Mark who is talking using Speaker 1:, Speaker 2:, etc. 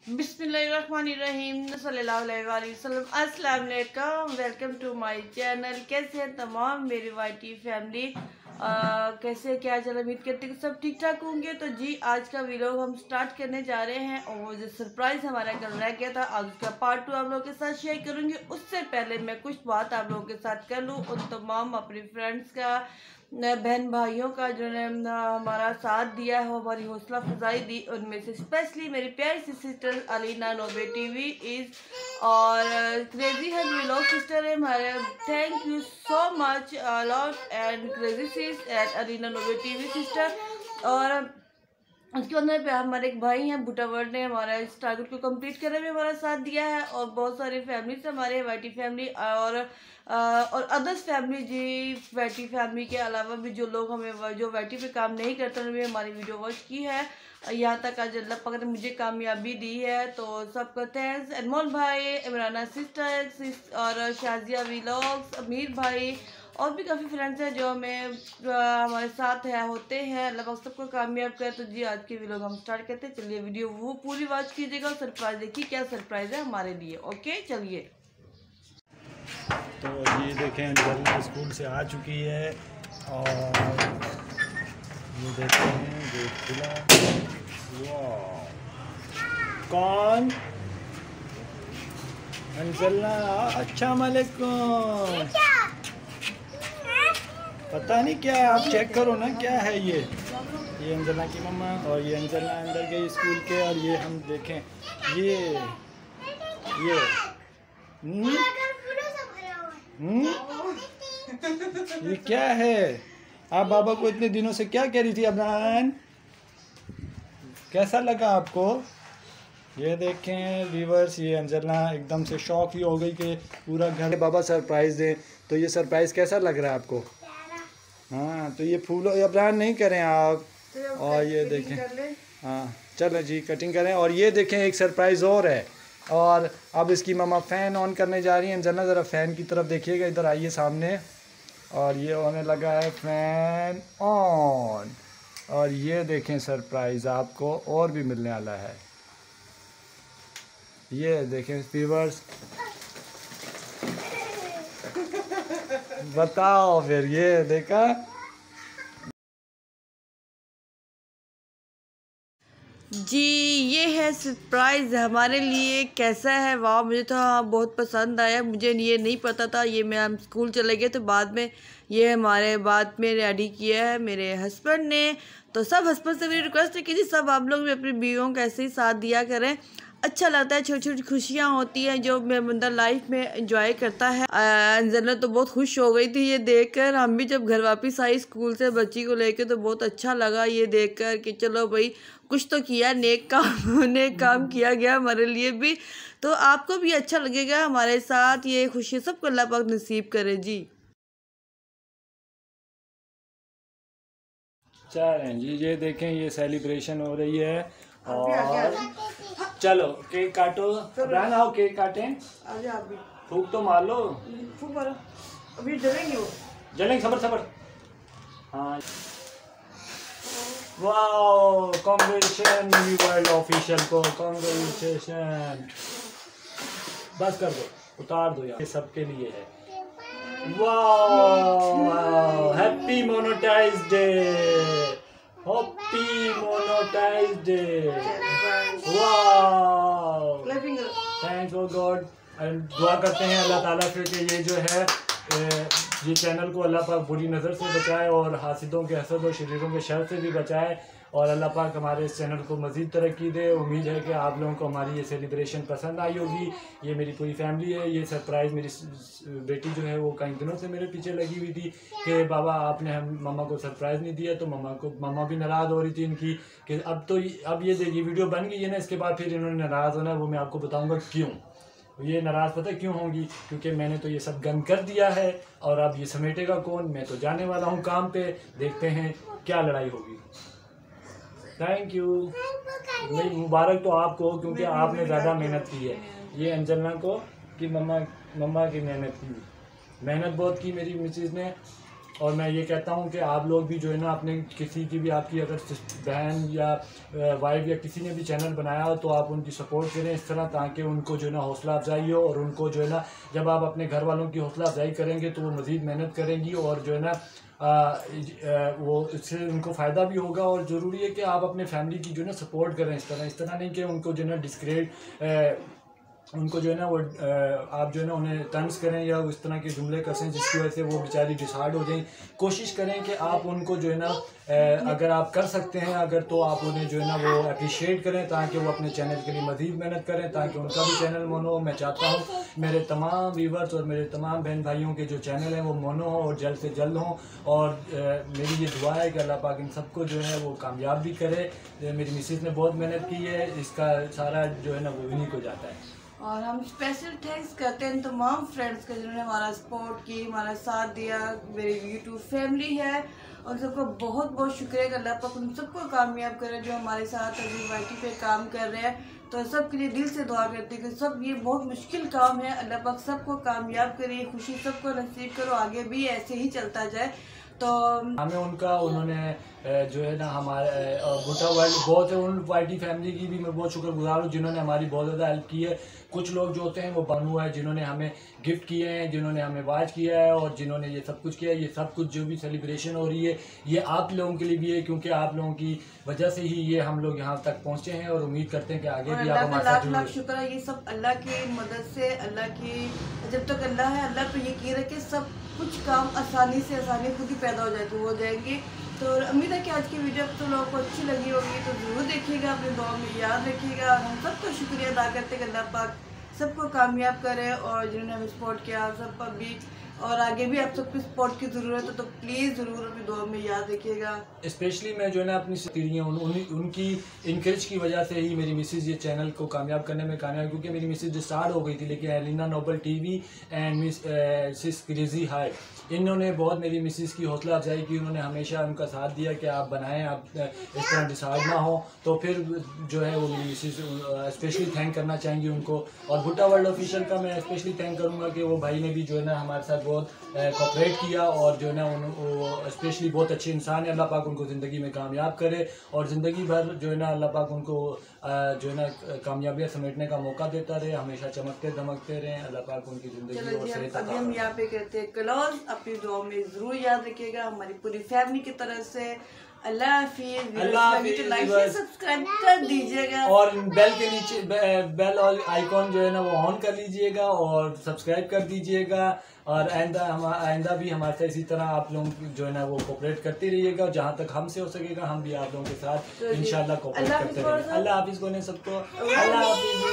Speaker 1: बिस्मिल्लाहिर्रहमानिर्रहीम सल्लल्लाहु अलैहि वसल्लम। अस्सलाम वालेकुम, वेलकम टू माय चैनल। कैसे हैं तमाम मेरी वाईटी फैमिली? कैसे क्या चल, उम्मीद करती कि सब ठीक ठाक होंगे। तो जी आज का वीडियो हम स्टार्ट करने जा रहे हैं और वो जो सरप्राइज़ हमारा कल रह गया था, आज उसका पार्ट 2 आप लोगों के साथ शेयर करूंगी। उससे पहले मैं कुछ बात आप लोगों के साथ कर लूँ उन तमाम अपने फ्रेंड्स का, बहन भाइयों का जिन्होंने हमारा साथ दिया है, हमारी हौसला अफजाई दी। उनमें से स्पेशली मेरी प्यारी सी sister Alina Nobe TV is और क्रेजी है व्लॉग सिस्टर है हमारे। Thank you so much lot and crazy sis and Alina Nobe TV sister. और उसके अंदर पे हमारे एक भाई हैं बूटा वर्ल्ड ने हमारा इस टारगेट को कंप्लीट करने में हमारा साथ दिया है। और बहुत सारे फैमिली से हमारे वाईटी फैमिली और अदर्स फैमिली जी, वाईटी फैमिली के अलावा भी जो लोग हमें जो वाईटी पे काम नहीं करते उन्होंने हमारी वीडियो वॉच की है। यहाँ तक आज अल्लाह पाक ने मुझे कामयाबी दी है, तो सबका थैंक्स। अनमोल भाई, इमराना सिस्टर और शाजिया व्लॉग्स, अमीर भाई और भी काफ़ी फ्रेंड्स हैं जो हमें हमारे साथ है होते हैं। अल्लाह पाक सबको कामयाब करे। तो जी आज की वीडियो हम स्टार्ट करते हैं। चलिए वीडियो वो पूरी वॉच कीजिएगा और सरप्राइज देखिए क्या सरप्राइज है हमारे लिए। ओके चलिए।
Speaker 2: तो ये देखें अंजलना स्कूल से आ चुकी है और ये देखते हैं गेट खुला। वाह, कौन? अंजलना, अच्छा वालेकुम। पता नहीं क्या है, आप चेक करो ना क्या है ये अंजना की मम्मा और ये अंजना अंदर गई स्कूल के। और ये हम देखें ये ये क्या है? आप बाबा को इतने दिनों से क्या कह रही थी अबरान? कैसा लगा आपको? ये देखें व्यूअर्स, ये अंजना एकदम से शॉक ही हो गई कि पूरा घर बाबा सरप्राइज़ दे। तो ये सरप्राइज़ कैसा लग रहा है आपको? हाँ, तो ये फूलों अबरान नहीं करें आप। और ये देखें, हाँ चलो जी कटिंग करें। और ये देखें एक सरप्राइज़ और है। और अब इसकी मम्मा फ़ैन ऑन करने जा रही हैं। अंजना ज़रा फ़ैन की तरफ देखिएगा, इधर आइए सामने। और ये होने लगा है फ़ैन ऑन। और ये देखें सरप्राइज़ आपको और भी मिलने वाला है। ये देखें व्यूअर्स, बताओ फिर। ये देखा
Speaker 1: जी, ये है सरप्राइज़ हमारे लिए। कैसा है? वाह, मुझे तो हाँ बहुत पसंद आया। मुझे ये नहीं पता था। ये मैं हम स्कूल चले गए तो बाद में ये हमारे बाद में रेडी किया है मेरे हस्बैंड ने। तो सब हस्बैंड से मेरी रिक्वेस्ट है कि जी सब आप लोग भी अपनी बीवियों को ऐसे ही साथ दिया करें। अच्छा लगता है, छोटी छोटी खुशियाँ होती हैं जो बंदा लाइफ में एंजॉय करता है। अंजना तो बहुत खुश हो गई थी ये देखकर। हम भी जब घर वापस आई स्कूल से बच्ची को लेके तो बहुत अच्छा लगा ये देखकर कि चलो भाई कुछ तो किया, नेक काम किया गया हमारे लिए भी। तो आपको भी अच्छा लगेगा हमारे साथ। ये खुशी सबको अल्लाह पाक नसीब करे जी।
Speaker 2: चलें जी, ये देखें ये सेलिब्रेशन हो रही है। और चलो केक काटो। अबरान आओ केक काटें। फूक तो मार लो।
Speaker 1: फूक मारो, अभी जलेंगे वो।
Speaker 2: जलेंगे, सबर। हाँ wow, congratulation new world official को, कांग्रेचुलेशन। बस कर दो, उतार दो यार, ये सबके लिए है। Wow, happy monetise day, happy monetise day. Wow, thanks oh God. दुआ करते हैं अल्लाह ताला से कि ये जो है ये चैनल को अल्लाह पाक बुरी नज़र से बचाए और हासिदों के हसद और शरीरों के शर से भी बचाए। और अल्लाह पाक हमारे इस चैनल को मज़ीद तरक्की दे। उम्मीद है कि आप लोगों को हमारी ये सेलिब्रेशन पसंद आई होगी। ये मेरी पूरी फैमिली है। ये सरप्राइज़ मेरी बेटी जो है वो कई दिनों से मेरे पीछे लगी हुई थी कि बाबा आपने हम मम्मा को सरप्राइज़ नहीं दिया। तो मम्मा भी नाराज़ हो रही थी इनकी कि अब ये देखिए वीडियो बन गई है ना, इसके बाद फिर इन्होंने नाराज़ होना है। वो मैं आपको बताऊँगा क्यों ये नाराज़ पता क्यों होंगी, क्योंकि मैंने तो ये सब गंद कर दिया है और अब ये समेटेगा कौन। मैं तो जाने वाला हूँ काम पे, देखते हैं क्या लड़ाई होगी। थैंक यू, मेरी मुबारक तो आपको क्योंकि आपने ज़्यादा मेहनत की है। ये अंजना को कि मम्मा की मेहनत बहुत की मेरी मिसेज़ ने। और मैं ये कहता हूँ कि आप लोग भी जो है ना अपने किसी की भी आपकी अगर बहन या वाइफ या किसी ने भी चैनल बनाया हो तो आप उनकी सपोर्ट करें इस तरह, ताकि उनको जो है ना हौसला अफजाई हो, और उनको जो है ना जब आप अपने घर वालों की हौसला अफजाई करेंगे तो वो मज़ीद मेहनत करेंगी और जो है ना वो इससे उनको फ़ायदा भी होगा। और ज़रूरी है कि आप अपने फैमिली की जो है ना सपोर्ट करें इस तरह नहीं कि उनको जो है ना डिस्क्रेड उनको जो है ना वो आप जो है ना उन्हें तंज करें या इस तरह के जुमले कसें जिसकी वजह से वो बेचारी डिसहार्ड हो जाएं। कोशिश करें कि आप उनको जो है ना अगर आप कर सकते हैं अगर तो आप उन्हें जो है ना वो अप्रिशिएट करें, ताकि वो अपने चैनल के लिए मज़ीद मेहनत करें, ताकि उनका भी चैनल मोनो हो। मैं चाहता हूँ मेरे तमाम व्यूवर्स और मेरे तमाम बहन भाइयों के जो चैनल हैं वो मोनो हो और जल्द से जल्द हों। और मेरी ये दुआ है कि अल्लाह पाक इन सबको जो है वो कामयाब भी करे। मेरी मिसेज़ ने बहुत मेहनत की है, इसका सारा जो है ना वो इन्हीं को जाता है।
Speaker 1: और हम स्पेशल थैंक्स करते हैं तमाम फ्रेंड्स के जिन्होंने हमारा सपोर्ट की, हमारा साथ दिया। मेरी यूट्यूब फैमिली है, उन सबको बहुत बहुत शुक्रिया कि अल्लाह पाक उन सबको कामयाब करे जो हमारे साथ अभी वाईटी पे काम कर रहे हैं। तो सबके लिए दिल से दुआ करते हैं कि सब ये बहुत मुश्किल काम है, अल्लाह पाक सबको कामयाब करे, खुशी सबको नसीब करो, आगे भी ऐसे ही चलता जाए। तो
Speaker 2: हमें उनका उन्होंने जो है ना हमारे भुट्टा वर्ल्ड बहुत है, उन वाईटी फैमिली की भी मैं बहुत शुक्रगुजार हूँ जिन्होंने हमारी बहुत ज़्यादा हेल्प की है। कुछ लोग जो होते हैं वो बानू है जिन्होंने हमें गिफ्ट किए हैं, जिन्होंने हमें वाच किया है और जिन्होंने ये सब कुछ किया है। ये सब कुछ जो भी सेलिब्रेशन हो रही है ये आप लोगों के लिए भी है, क्योंकि आप लोगों की वजह से ही ये हम लोग यहाँ तक पहुँचे हैं और उम्मीद करते हैं कि आगे भी आप हमारे साथ
Speaker 1: लाख शुक्र है। ये सब अल्लाह की मदद से, अल्लाह की जब तक अल्लाह है अल्लाह पे यकीन रखे सब कुछ काम आसानी खुद ही पैदा हो जाएंगे। तो उम्मीद है कि आज की वीडियो आप तो लोगों को अच्छी लगी होगी, तो ज़रूर देखिएगा, अपने दुआ में याद रखिएगा। और हम सबको शुक्रिया अदा करते हैं कि अल्लाह पाक सबको कामयाब करे और जिन्होंने हमें सपोर्ट किया सब पर भी, और आगे भी आप सबकी सपोर्ट की ज़रूरत है, तो प्लीज़ ज़रूर अपनी दुआ में याद रखिएगा।
Speaker 2: स्पेशली मैं जो है ना अपनी स्त्रियाँ उनकी इनकरेज की वजह से ही मेरी मिसेज़ ये चैनल को कामयाब करने में कामयाब, क्योंकि मेरी मिसेज़ स्टार्ट हो गई थी, लेकिन Elina Noble TV and Miss Crazy High इन्होंने बहुत मेरी मिसेज़ की हौसला अफजाई की। उन्होंने हमेशा उनका साथ दिया कि आप बनाएं, आप इस तरह डिसाइड ना हो। तो फिर जो है वो मेरी मिसेज़ स्पेशली थैंक करना चाहेंगी उनको। और भुट्टा वर्ल्ड ऑफिशियल का मैं स्पेशली थैंक करूँगा कि वो भाई ने भी जो है ना हमारे साथ बहुत कोऑपरेट किया और जो है ना वो स्पेशली बहुत अच्छे इंसान है। अल्लाह पाक उनको ज़िंदगी में कामयाब करे और ज़िंदगी भर जो है ना अल्लाह पाक उनको जो है ना कामयाबियाँ समेटने का मौका देता रहे, हमेशा चमकते दमकते रहें। अल्लाह पाक उनकी ज़िंदगी और सेहत
Speaker 1: अभी हम यहाँ पे कहते हैं क्लोज। अपनी दुआ में ज़रूर याद रखिएगा हमारी पूरी फैमिली की तरफ से। अल्लाह हाफिज़। लाइक सब्सक्राइब कर दीजिएगा और
Speaker 2: बेल के नीचे बेल और आइकॉन जो है ना वो ऑन कर लीजिएगा और सब्सक्राइब कर दीजिएगा। और आइंदा भी हमारे साथ इसी तरह आप लोग जो है ना वो कोऑपरेट करते रहिएगा, जहाँ तक हमसे हो सकेगा हम भी आप लोगों के साथ इंशाल्लाह कोऑपरेट करते रहेंगे। अल्लाह हाफिज़ बोले सबको। अल्लाह हाफिज़।